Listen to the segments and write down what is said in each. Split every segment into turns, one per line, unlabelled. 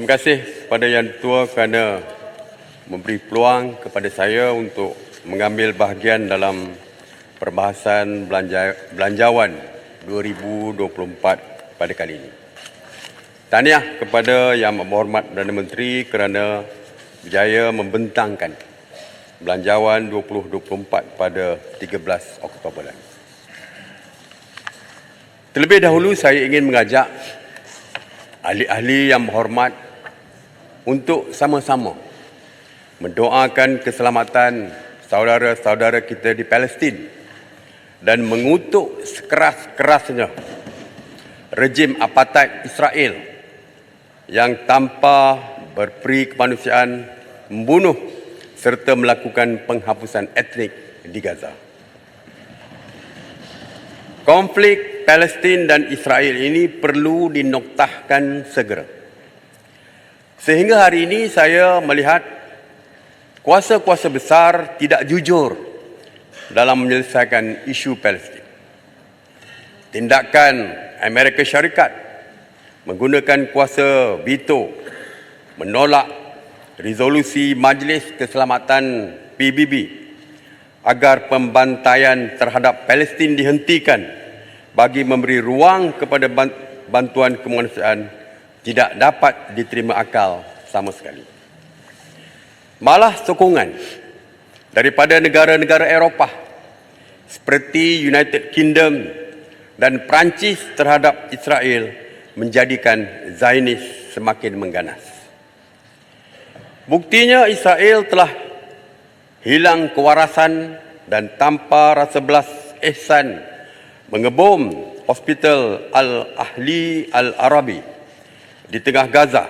Terima kasih kepada Yang Tua kerana memberi peluang kepada saya untuk mengambil bahagian dalam perbahasan belanjawan 2024 pada kali ini. Tahniah kepada Yang Berhormat Perdana Menteri kerana berjaya membentangkan belanjawan 2024 pada 13 Oktober lalu. Terlebih dahulu saya ingin mengajak ahli-ahli yang berhormat untuk sama-sama mendoakan keselamatan saudara-saudara kita di Palestin dan mengutuk sekeras-kerasnya rejim apartheid Israel yang tanpa berperi kemanusiaan membunuh serta melakukan penghapusan etnik di Gaza. Konflik Palestin dan Israel ini perlu dinoktahkan segera. Sehingga hari ini saya melihat kuasa-kuasa besar tidak jujur dalam menyelesaikan isu Palestin. Tindakan Amerika Syarikat menggunakan kuasa veto menolak resolusi Majlis Keselamatan PBB agar pembantaian terhadap Palestin dihentikan bagi memberi ruang kepada bantuan kemanusiaan tidak dapat diterima akal sama sekali. Malah sokongan daripada negara-negara Eropah seperti United Kingdom dan Perancis terhadap Israel menjadikan Zionis semakin mengganas. Buktinya Israel telah hilang kewarasan dan tanpa rasa belas ihsan mengebom Hospital Al-Ahli Al-Arabi di tengah Gaza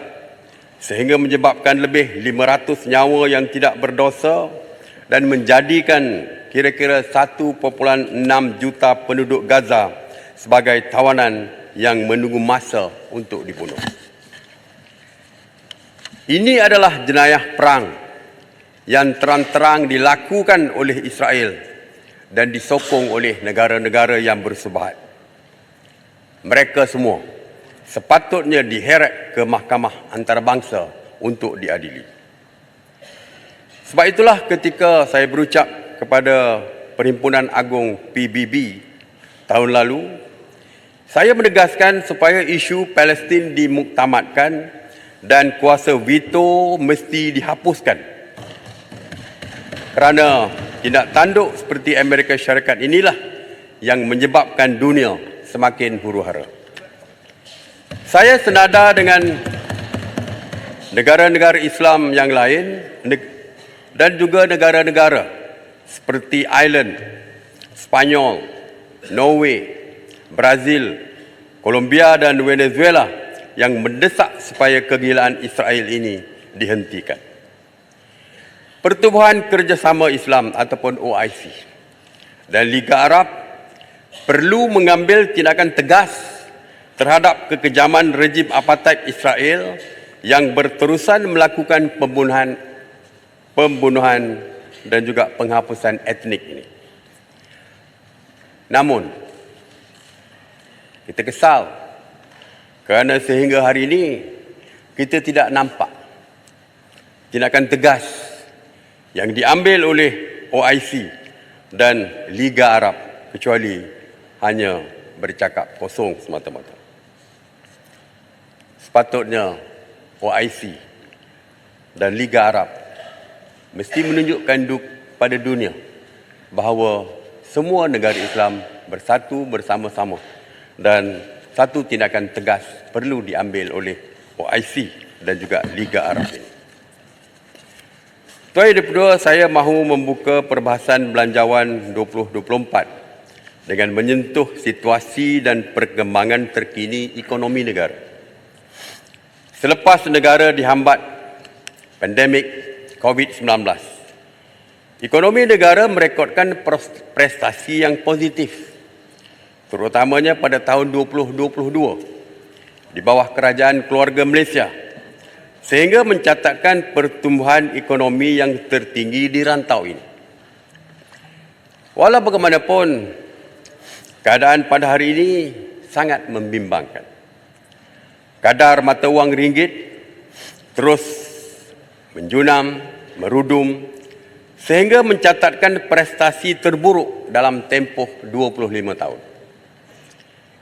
sehingga menyebabkan lebih 500 nyawa yang tidak berdosa dan menjadikan kira-kira 1.6 juta penduduk Gaza sebagai tawanan yang menunggu masa untuk dibunuh. Ini adalah jenayah perang yang terang-terang dilakukan oleh Israel dan disokong oleh negara-negara yang bersubahat. Mereka semua sepatutnya diheret ke Mahkamah Antarabangsa untuk diadili. Sebab itulah ketika saya berucap kepada Perhimpunan Agung PBB tahun lalu, saya menegaskan supaya isu Palestin dimuktamadkan dan kuasa veto mesti dihapuskan. Kerana tindak tanduk seperti Amerika Syarikat inilah yang menyebabkan dunia semakin huru-hara. Saya senada dengan negara-negara Islam yang lain dan juga negara-negara seperti Ireland, Spanyol, Norway, Brazil, Colombia dan Venezuela yang mendesak supaya kegilaan Israel ini dihentikan. Pertubuhan Kerjasama Islam ataupun OIC dan Liga Arab perlu mengambil tindakan tegas terhadap kekejaman rejim apartheid Israel yang berterusan melakukan pembunuhan dan juga penghapusan etnik ini. Namun, kita kesal kerana sehingga hari ini kita tidak nampak tindakan tegas yang diambil oleh OIC dan Liga Arab kecuali hanya bercakap kosong semata-mata. Sepatutnya OIC dan Liga Arab mesti menunjukkan pada dunia bahawa semua negara Islam bersatu bersama-sama dan satu tindakan tegas perlu diambil oleh OIC dan juga Liga Arab ini. Tuan Yang Dipertua, saya mahu membuka perbahasan belanjawan 2024 dengan menyentuh situasi dan perkembangan terkini ekonomi negara. Selepas negara dihambat pandemik COVID-19, ekonomi negara merekodkan prestasi yang positif, terutamanya pada tahun 2022 di bawah kerajaan keluarga Malaysia, sehingga mencatatkan pertumbuhan ekonomi yang tertinggi di rantau ini. Walau bagaimanapun, keadaan pada hari ini sangat membimbangkan. Kadar mata wang ringgit terus menjunam, merudum, sehingga mencatatkan prestasi terburuk dalam tempoh 25 tahun.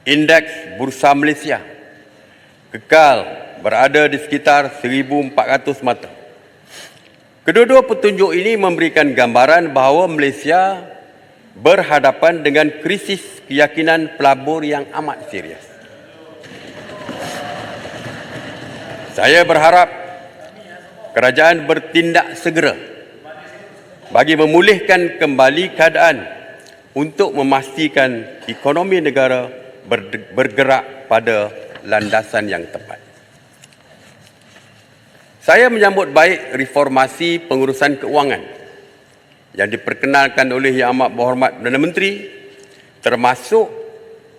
Indeks Bursa Malaysia kekal berada di sekitar 1,400 mata. Kedua-dua petunjuk ini memberikan gambaran bahawa Malaysia berhadapan dengan krisis keyakinan pelabur yang amat serius. Saya berharap kerajaan bertindak segera bagi memulihkan kembali keadaan untuk memastikan ekonomi negara bergerak pada landasan yang tepat. Saya menyambut baik reformasi pengurusan keuangan yang diperkenalkan oleh Yang Amat Berhormat Perdana Menteri, termasuk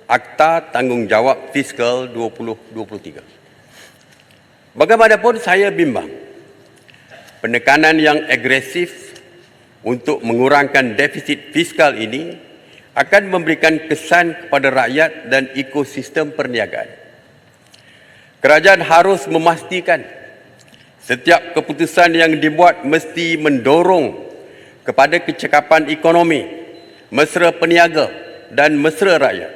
Akta Tanggungjawab Fiskal 2023. Bagaimanapun saya bimbang penekanan yang agresif untuk mengurangkan defisit fiskal ini akan memberikan kesan kepada rakyat dan ekosistem perniagaan. Kerajaan harus memastikan setiap keputusan yang dibuat mesti mendorong kepada kecekapan ekonomi, mesra peniaga dan mesra rakyat.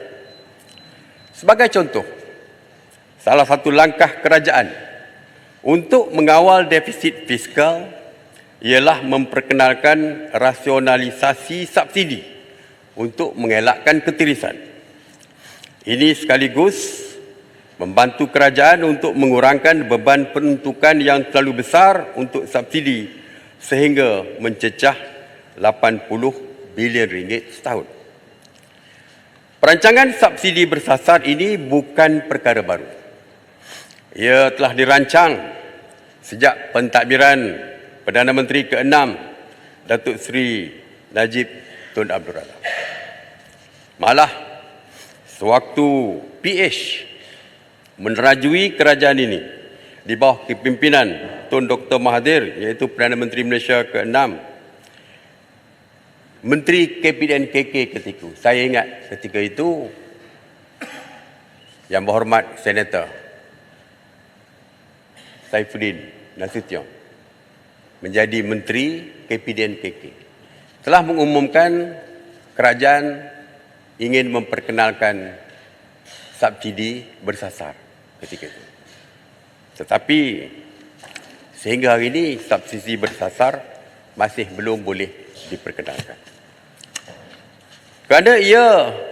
Sebagai contoh, salah satu langkah kerajaan untuk mengawal defisit fiskal ialah memperkenalkan rasionalisasi subsidi untuk mengelakkan ketirisan. Ini sekaligus membantu kerajaan untuk mengurangkan beban penuntukan yang terlalu besar untuk subsidi sehingga mencecah 80 bilion ringgit setahun. Perancangan subsidi bersasar ini bukan perkara baru. Ia telah dirancang sejak pentadbiran Perdana Menteri ke-6 Datuk Seri Najib Tun Abdul Razak. Malah, sewaktu PH menerajui kerajaan ini di bawah kepimpinan Tun Dr. Mahathir, iaitu Perdana Menteri Malaysia ke-6, Menteri KPDN-KK ketika, saya ingat ketika itu, Yang Berhormat Senator Saifuddin Nasution menjadi Menteri KPDN-KK, telah mengumumkan kerajaan ingin memperkenalkan subsidi bersasar ketika itu. Tetapi sehingga hari ini subsidi bersasar masih belum boleh diperkenalkan. Kerana ia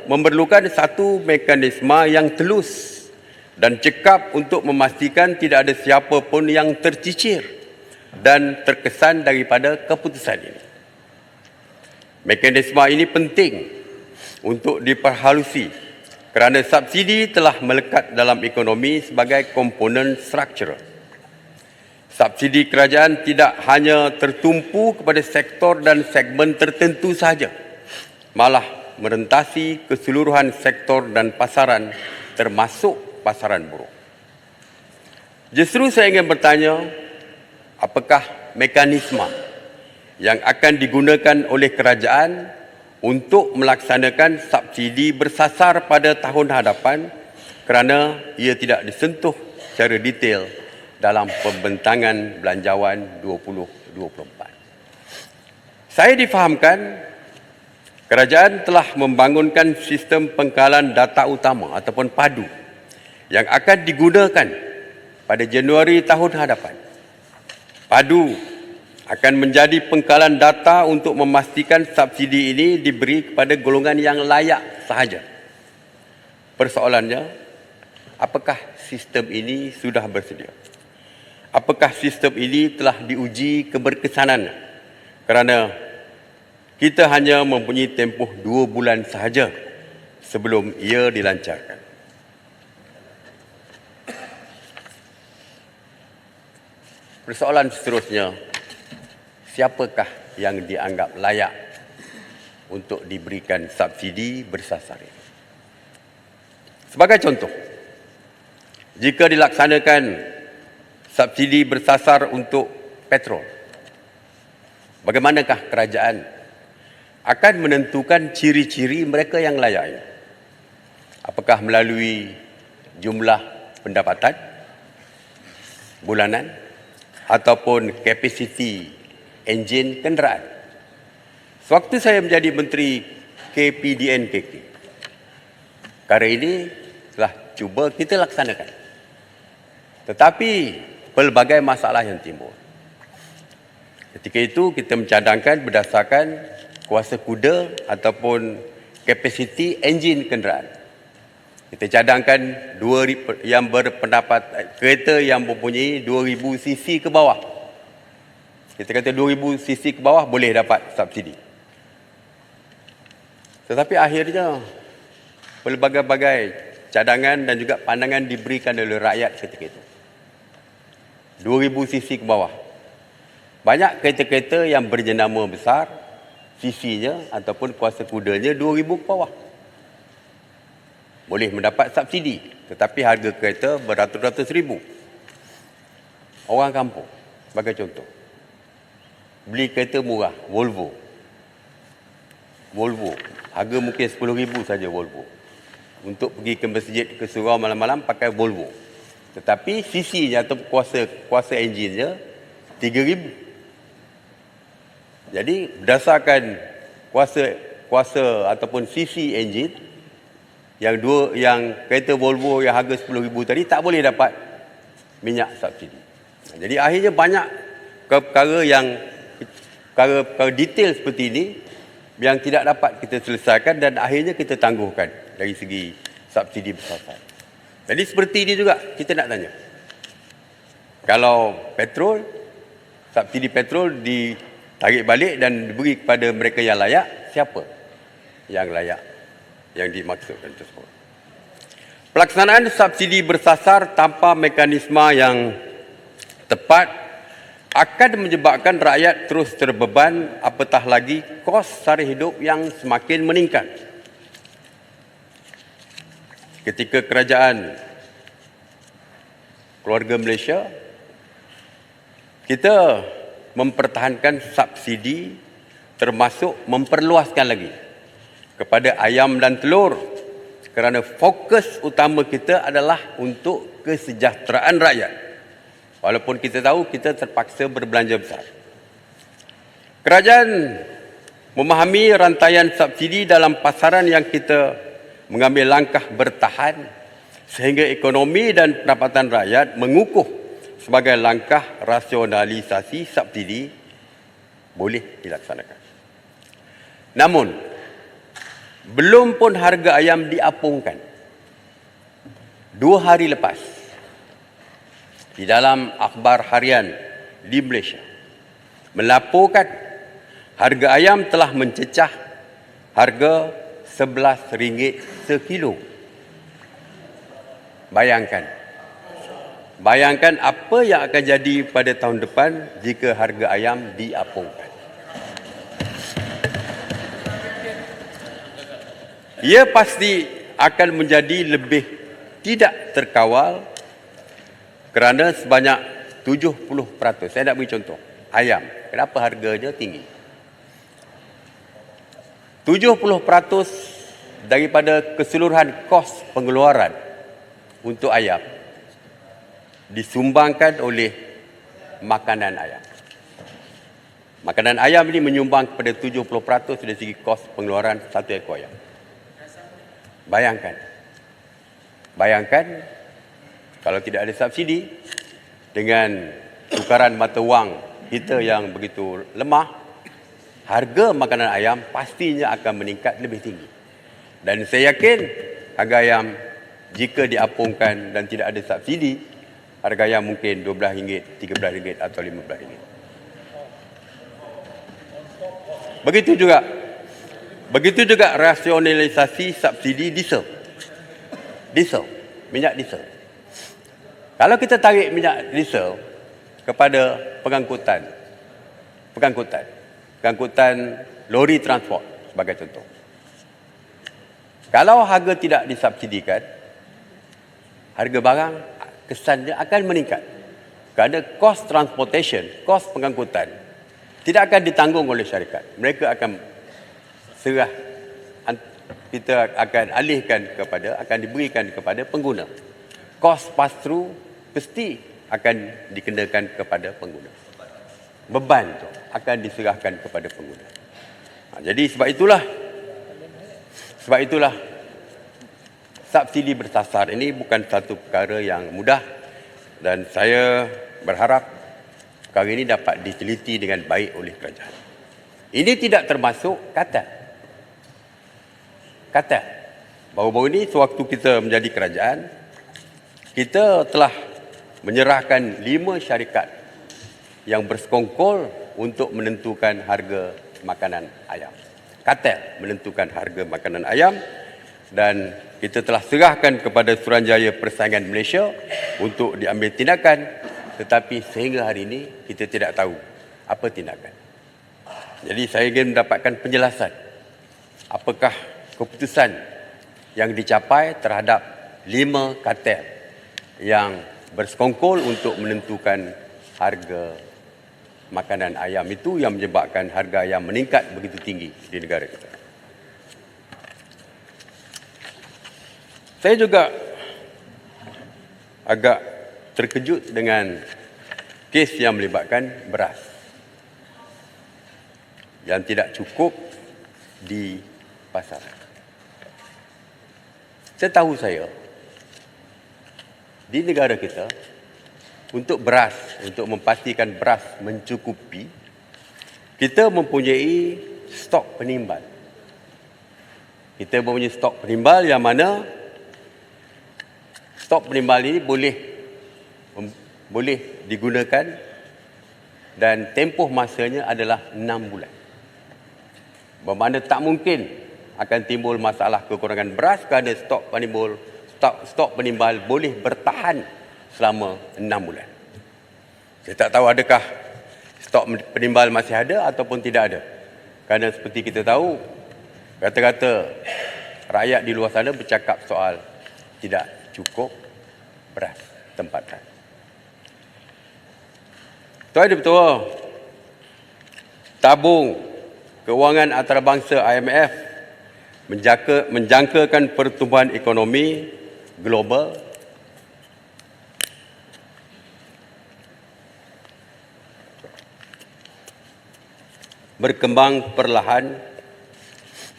memerlukan satu mekanisme yang telus dan cekap untuk memastikan tidak ada siapa pun yang tercicir dan terkesan daripada keputusan ini. Mekanisme ini penting untuk diperhalusi kerana subsidi telah melekat dalam ekonomi sebagai komponen struktural. Subsidi kerajaan tidak hanya tertumpu kepada sektor dan segmen tertentu sahaja, malah merentasi keseluruhan sektor dan pasaran termasuk pasaran buruh. Justru saya ingin bertanya, apakah mekanisme yang akan digunakan oleh kerajaan untuk melaksanakan subsidi bersasar pada tahun hadapan kerana ia tidak disentuh secara detail dalam pembentangan Belanjawan 2024. Saya difahamkan kerajaan telah membangunkan sistem pengkalan data utama ataupun PADU yang akan digunakan pada Januari tahun hadapan. PADU akan menjadi pengkalan data untuk memastikan subsidi ini diberi kepada golongan yang layak sahaja. Persoalannya, apakah sistem ini sudah bersedia? Apakah sistem ini telah diuji keberkesanannya? Kerana kita hanya mempunyai tempoh 2 bulan sahaja sebelum ia dilancarkan. Persoalan seterusnya, siapakah yang dianggap layak untuk diberikan subsidi bersasar ini? Sebagai contoh, jika dilaksanakan subsidi bersasar untuk petrol, bagaimanakah kerajaan akan menentukan ciri-ciri mereka yang layak ini? Apakah melalui jumlah pendapatan bulanan ataupun kapasiti enjin kenderaan. Sewaktu saya menjadi Menteri KPDNKK, perkara ini telah cuba kita laksanakan. Tetapi pelbagai masalah yang timbul. Ketika itu kita mencadangkan berdasarkan kuasa kuda ataupun kapasiti enjin kenderaan. Kita cadangkan yang berpendapat kereta yang mempunyai 2000 cc ke bawah. Kita kata 2000 cc ke bawah boleh dapat subsidi. Tetapi akhirnya pelbagai-bagai cadangan dan juga pandangan diberikan oleh rakyat ketika itu. 2000 cc ke bawah. Banyak kereta-kereta yang berjenama besar, cc-nya ataupun kuasa kudanya 2000 ke bawah. Boleh mendapat subsidi, tetapi harga kereta beratus-ratus ribu. Orang kampung, sebagai contoh, beli kereta murah, Volvo, harga mungkin 10,000 saja Volvo. Untuk pergi ke masjid, ke surau malam-malam pakai Volvo. Tetapi cc-nya atau kuasa enjinnya 3,000. Jadi berdasarkan kuasa ataupun cc enjin, yang kereta Volvo yang harga 10,000 tadi tak boleh dapat minyak subsidi. Jadi akhirnya banyak perkara detail seperti ini yang tidak dapat kita selesaikan dan akhirnya kita tangguhkan dari segi subsidi besaran. Jadi seperti ini juga kita nak tanya. Kalau petrol, subsidi petrol ditarik balik dan diberi kepada mereka yang layak, siapa yang layak yang dimaksudkan tersebut? Pelaksanaan subsidi bersasar tanpa mekanisme yang tepat akan menyebabkan rakyat terus terbeban, apatah lagi kos sara hidup yang semakin meningkat. Ketika kerajaan keluarga Malaysia, kita mempertahankan subsidi termasuk memperluaskan lagi kepada ayam dan telur, kerana fokus utama kita adalah untuk kesejahteraan rakyat. Walaupun kita tahu kita terpaksa berbelanja besar. Kerajaan memahami rantaian subsidi dalam pasaran yang kita mengambil langkah bertahan sehingga ekonomi dan pendapatan rakyat mengukuh sebagai langkah rasionalisasi subsidi boleh dilaksanakan. Namun, belum pun harga ayam diapungkan, 2 hari lepas, di dalam akhbar harian di Malaysia melaporkan harga ayam telah mencecah harga RM11 sekilo. Bayangkan apa yang akan jadi pada tahun depan jika harga ayam diapungkan. Ia pasti akan menjadi lebih tidak terkawal kerana sebanyak 70%. Saya nak beri contoh. Ayam. Kenapa harganya tinggi? 70% daripada keseluruhan kos pengeluaran untuk ayam disumbangkan oleh makanan ayam. Makanan ayam ini menyumbang kepada 70% dari segi kos pengeluaran satu ekor ayam. Bayangkan kalau tidak ada subsidi, dengan tukaran mata wang kita yang begitu lemah, harga makanan ayam pastinya akan meningkat lebih tinggi. Dan saya yakin harga ayam jika diapungkan dan tidak ada subsidi, harga ayam mungkin RM12, RM13 atau RM15. Begitu juga rasionalisasi subsidi diesel, minyak diesel. Kalau kita tarik minyak diesel kepada pengangkutan lori transport sebagai contoh. Kalau harga tidak disubsidikan, harga barang kesannya akan meningkat. Kerana kos transportation, kos pengangkutan tidak akan ditanggung oleh syarikat. Mereka akan kita akan alihkan akan diberikan kepada pengguna. Kos pass through pasti
akan dikenakan kepada pengguna. Beban tu akan diserahkan kepada pengguna. Jadi sebab itulah subsidi bersasar ini bukan satu perkara yang mudah, dan saya berharap perkara ini dapat diteliti dengan baik oleh kerajaan. Ini tidak termasuk kata. Baru-baru ini sewaktu kita menjadi kerajaan, kita telah menyerahkan 5 syarikat yang bersekongkol untuk menentukan harga makanan ayam. Kartel menentukan harga makanan ayam, dan kita telah serahkan kepada Suruhanjaya Persaingan Malaysia untuk diambil tindakan, tetapi sehingga hari ini kita tidak tahu apa tindakan. Jadi saya ingin mendapatkan penjelasan apakah keputusan yang dicapai terhadap 5 kartel yang bersekongkol untuk menentukan harga makanan ayam itu yang menyebabkan harga ayam meningkat begitu tinggi di negara kita. Saya juga agak terkejut dengan kes yang melibatkan beras yang tidak cukup di pasar. Setahu saya, di negara kita, untuk beras, untuk memastikan beras mencukupi, kita mempunyai stok penimbal. Kita mempunyai stok penimbal yang mana stok penimbal ini boleh digunakan dan tempoh masanya adalah 6 bulan. Bermakna tak mungkin akan timbul masalah kekurangan beras kerana stok penimbal boleh bertahan selama 6 bulan. Saya tak tahu adakah stok penimbal masih ada ataupun tidak ada. Kerana seperti kita tahu, kata-kata rakyat di luar sana bercakap soal tidak cukup beras tempatan. Tuan dan Ketua, tabung kewangan antarabangsa IMF menjangkakan pertumbuhan ekonomi global berkembang perlahan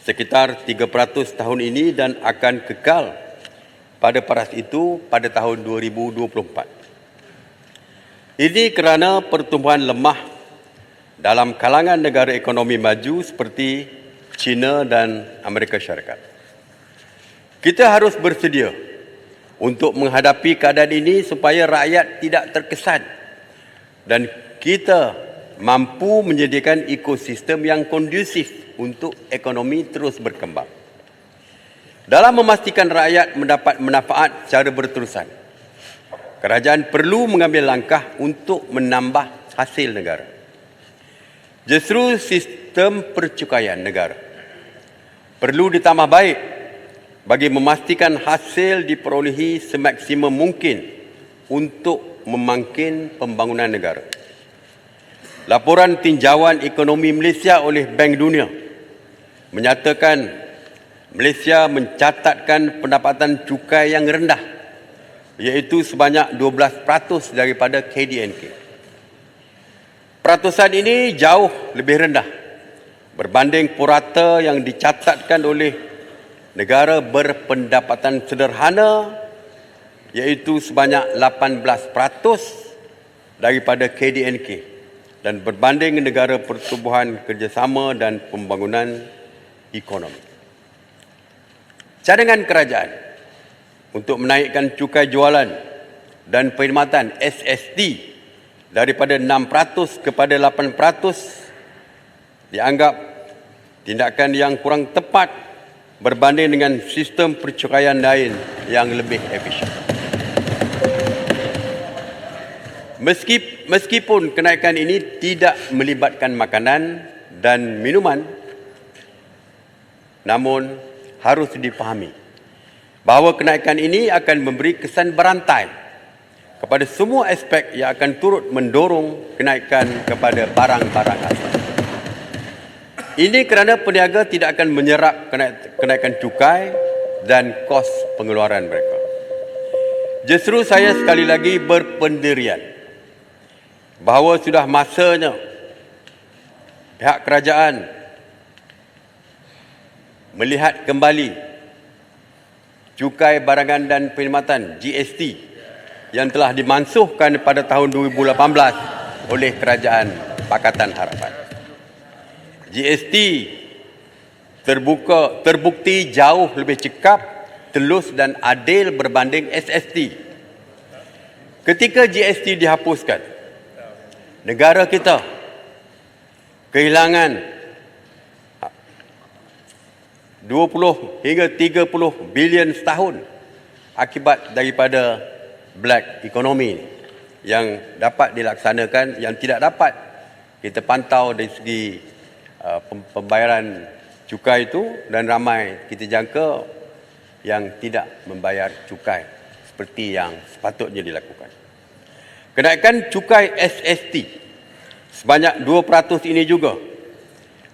sekitar 3% tahun ini dan akan kekal pada paras itu pada tahun 2024. Ini kerana pertumbuhan lemah dalam kalangan negara ekonomi maju seperti China dan Amerika Syarikat. Kita harus bersedia untuk menghadapi keadaan ini supaya rakyat tidak terkesan dan kita mampu menyediakan ekosistem yang kondusif untuk ekonomi terus berkembang. Dalam memastikan rakyat mendapat manfaat secara berterusan, kerajaan perlu mengambil langkah untuk menambah hasil negara. Justru sistem percukaian negara perlu ditambah baik bagi memastikan hasil diperolehi semaksimum mungkin untuk memangkin pembangunan negara. Laporan tinjauan ekonomi Malaysia oleh Bank Dunia menyatakan Malaysia mencatatkan pendapatan cukai yang rendah, iaitu sebanyak 12% daripada KDNK. Peratusan ini jauh lebih rendah berbanding purata yang dicatatkan oleh negara berpendapatan sederhana, iaitu sebanyak 18% daripada KDNK, dan berbanding negara pertumbuhan kerjasama dan pembangunan ekonomi. Cadangan kerajaan untuk menaikkan cukai jualan dan perkhidmatan SST daripada 6% kepada 8% dianggap tindakan yang kurang tepat berbanding dengan sistem percukaian lain yang lebih efisien. Meskipun kenaikan ini tidak melibatkan makanan dan minuman, namun harus dipahami bahawa kenaikan ini akan memberi kesan berantai kepada semua aspek yang akan turut mendorong kenaikan kepada barang-barang asas. Ini kerana peniaga tidak akan menyerap kenaikan cukai dan kos pengeluaran mereka. Justru saya sekali lagi berpendirian bahawa sudah masanya pihak kerajaan melihat kembali cukai barangan dan perkhidmatan GST yang telah dimansuhkan pada tahun 2018 oleh Kerajaan Pakatan Harapan. GST terbukti jauh lebih cekap, telus dan adil berbanding SST. Ketika GST dihapuskan, negara kita kehilangan 20 hingga 30 bilion setahun akibat daripada black economy yang dapat dilaksanakan, yang tidak dapat kita pantau dari segi pembayaran cukai itu, dan ramai kita jangka yang tidak membayar cukai seperti yang sepatutnya dilakukan. Kenaikan cukai SST sebanyak 2% ini juga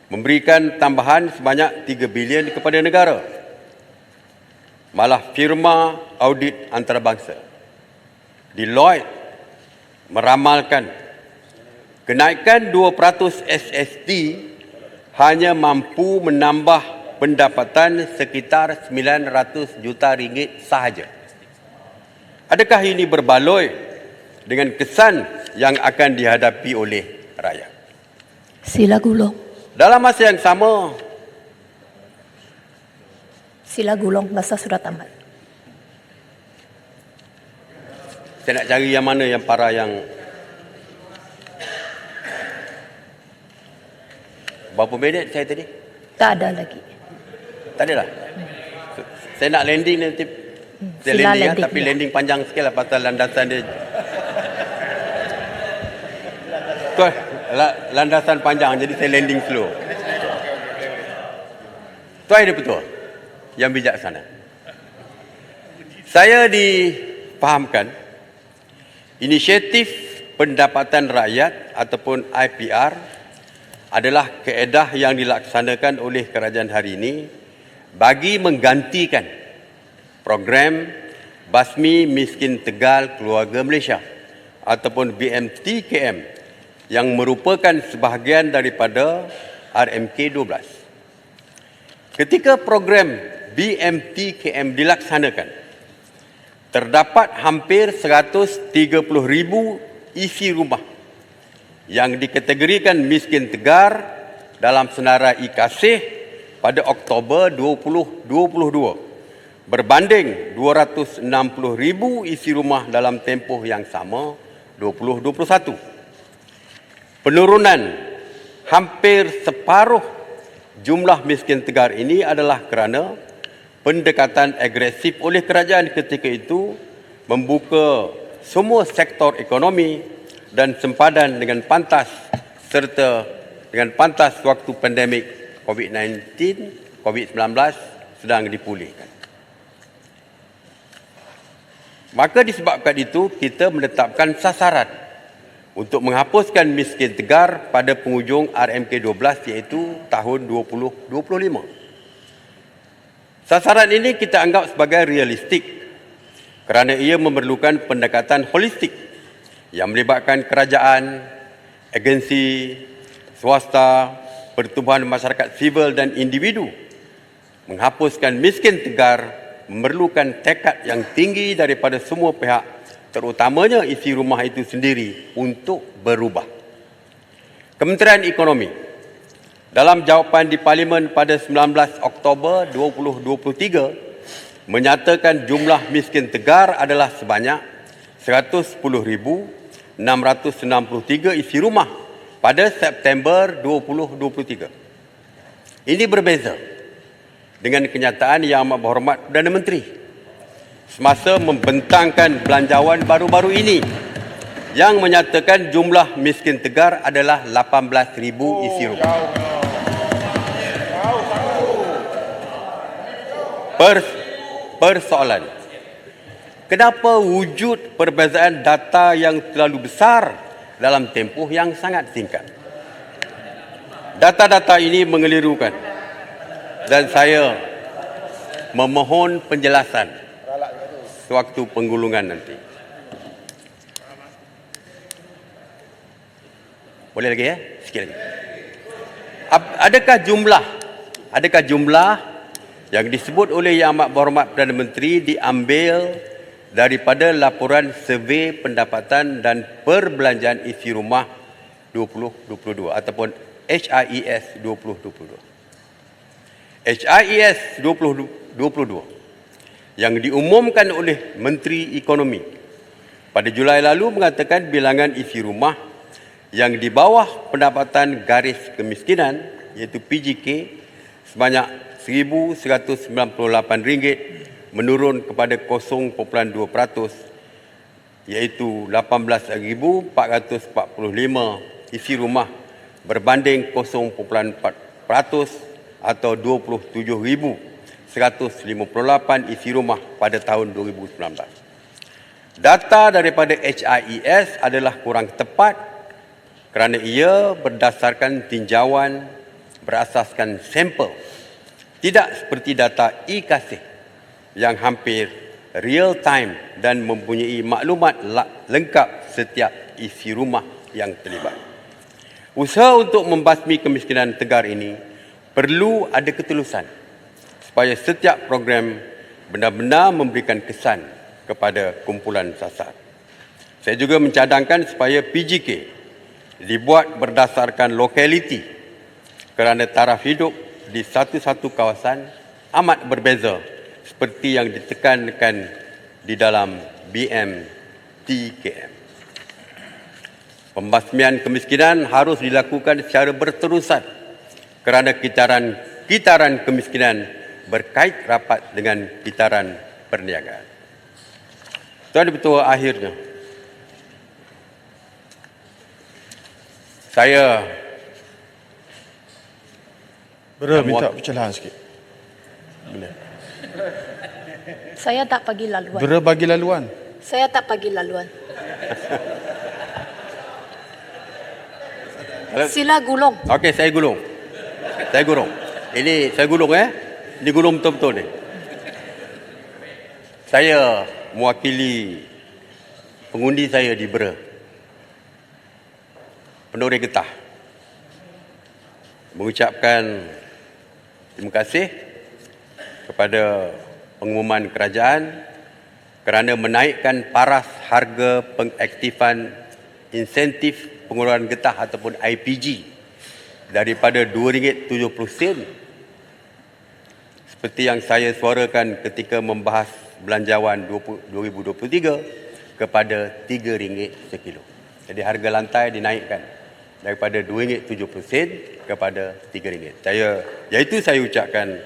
memberikan tambahan sebanyak 3 bilion kepada negara. Malah firma audit antarabangsa Deloitte meramalkan kenaikan 2% SST hanya mampu menambah pendapatan sekitar 900 juta ringgit sahaja. Adakah ini berbaloi dengan kesan yang akan dihadapi oleh rakyat?
Sila gulong.
Dalam masa yang sama,
Sila gulong, masa sudah tamat.
saya nak cari yang mana yang para yang berapa minit saya tadi?
Tak ada lagi.
Tak adalah. Saya nak landing nanti. Saya
Sila
landing,
landing,
tapi
ya.
landing panjang sikit lah pasal landasan dia. Tuan, landasan panjang jadi saya landing slow. Tuan dia betul. Yang bijaksana. Saya difahamkan inisiatif pendapatan rakyat ataupun IPR adalah kaedah yang dilaksanakan oleh kerajaan hari ini bagi menggantikan program Basmi Miskin Tegal Keluarga Malaysia ataupun BMTKM yang merupakan sebahagian daripada RMK 12. Ketika program BMTKM dilaksanakan, terdapat hampir 130,000 isi rumah yang dikategorikan miskin tegar dalam senarai Kasih pada Oktober 2022 berbanding 260,000 isi rumah dalam tempoh yang sama 2021. Penurunan hampir separuh jumlah miskin tegar ini adalah kerana pendekatan agresif oleh kerajaan ketika itu membuka semua sektor ekonomi dan sempadan dengan pantas serta dengan pantas waktu pandemik COVID-19 sedang dipulihkan. Maka disebabkan itu kita menetapkan sasaran untuk menghapuskan miskin tegar pada penghujung RMK 12 iaitu tahun 2025. Sasaran ini kita anggap sebagai realistik kerana ia memerlukan pendekatan holistik yang melibatkan kerajaan, agensi, swasta, pertubuhan masyarakat sivil dan individu. Menghapuskan miskin tegar memerlukan tekad yang tinggi daripada semua pihak, terutamanya isi rumah itu sendiri untuk berubah. Kementerian Ekonomi dalam jawapan di Parlimen pada 19 Oktober 2023 menyatakan jumlah miskin tegar adalah sebanyak 110,663 isi rumah pada September 2023. Ini berbeza dengan kenyataan Yang Amat Berhormat Perdana Menteri semasa membentangkan belanjawan baru-baru ini yang menyatakan jumlah miskin tegar adalah 18,000 isi rumah. Persoalan, kenapa wujud perbezaan data yang terlalu besar dalam tempoh yang sangat singkat? Data-data ini mengelirukan dan saya memohon penjelasan sewaktu penggulungan nanti. Boleh lagi ya? Sikit lagi. Adakah jumlah yang disebut oleh Yang Amat Berhormat Perdana Menteri diambil daripada laporan survei pendapatan dan perbelanjaan isi rumah 2022 ataupun HIS 2022. HIS 2022 yang diumumkan oleh Menteri Ekonomi pada Julai lalu mengatakan bilangan isi rumah yang di bawah pendapatan garis kemiskinan iaitu PGK sebanyak RM1,198 menurun kepada 0.2% iaitu 18,445 isi rumah berbanding 0.4% atau 27,158 isi rumah pada tahun 2019. Data daripada HIS adalah kurang tepat kerana ia berdasarkan tinjauan berasaskan sampel, tidak seperti data e-Kasih yang hampir real time dan mempunyai maklumat lengkap setiap isi rumah yang terlibat. Usaha untuk membasmi kemiskinan tegar ini perlu ada ketulusan supaya setiap program benar-benar memberikan kesan kepada kumpulan sasar. Saya juga mencadangkan supaya PGK dibuat berdasarkan lokaliti kerana taraf hidup di satu-satu kawasan amat berbeza seperti yang ditekankan di dalam BMTKM. Pembasmian kemiskinan harus dilakukan secara berterusan kerana kitaran kemiskinan berkait rapat dengan kitaran perniagaan. Tuan Ketua, akhirnya saya
minta pencerahan sikit. Boleh.
Saya tak bagi laluan.
Bagi laluan.
Saya tak bagi laluan. Sila gulung.
Okey, saya gulung. Ini saya gulung Ini gulung betul-betul ni. Saya mewakili pengundi saya di Bera, Penduri Getah, mengucapkan terima kasih kepada pengumuman kerajaan kerana menaikkan paras harga pengaktifan insentif pengeluaran getah ataupun IPG daripada RM2.70 seperti yang saya suarakan ketika membahas belanjawan 2023 kepada RM3 sekilo. Jadi harga lantai dinaikkan daripada RM2.70 kepada RM3. Saya ucapkan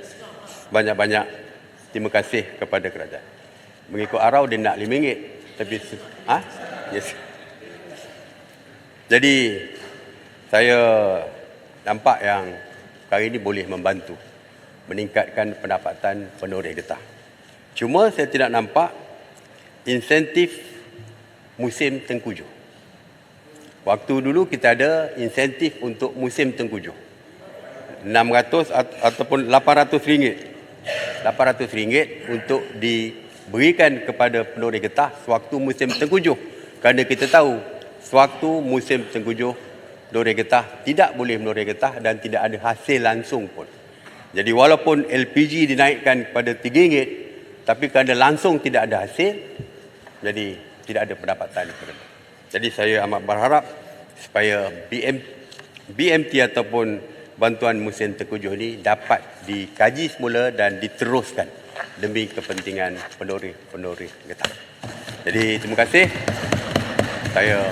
banyak-banyak terima kasih kepada kerajaan. Mengikut arau dia nak RM5, tapi yes. Jadi saya nampak yang perkara ini boleh membantu meningkatkan pendapatan penoreh getah. Cuma saya tidak nampak insentif musim tengkujuh. Waktu dulu kita ada insentif untuk musim tengkujuh. RM600 ataupun RM800. RM800 untuk diberikan kepada penoreh getah sewaktu musim tengkujuh. Kerana kita tahu sewaktu musim tengkujuh penoreh getah tidak boleh menoreh getah dan tidak ada hasil langsung pun. Jadi walaupun LPG dinaikkan kepada RM3 tapi kerana langsung tidak ada hasil, jadi tidak ada pendapatan. Jadi saya amat berharap supaya BMT ataupun bantuan musim tengkujuh ini dapat dikaji semula dan diteruskan demi kepentingan penoreh getah. Jadi terima kasih. Saya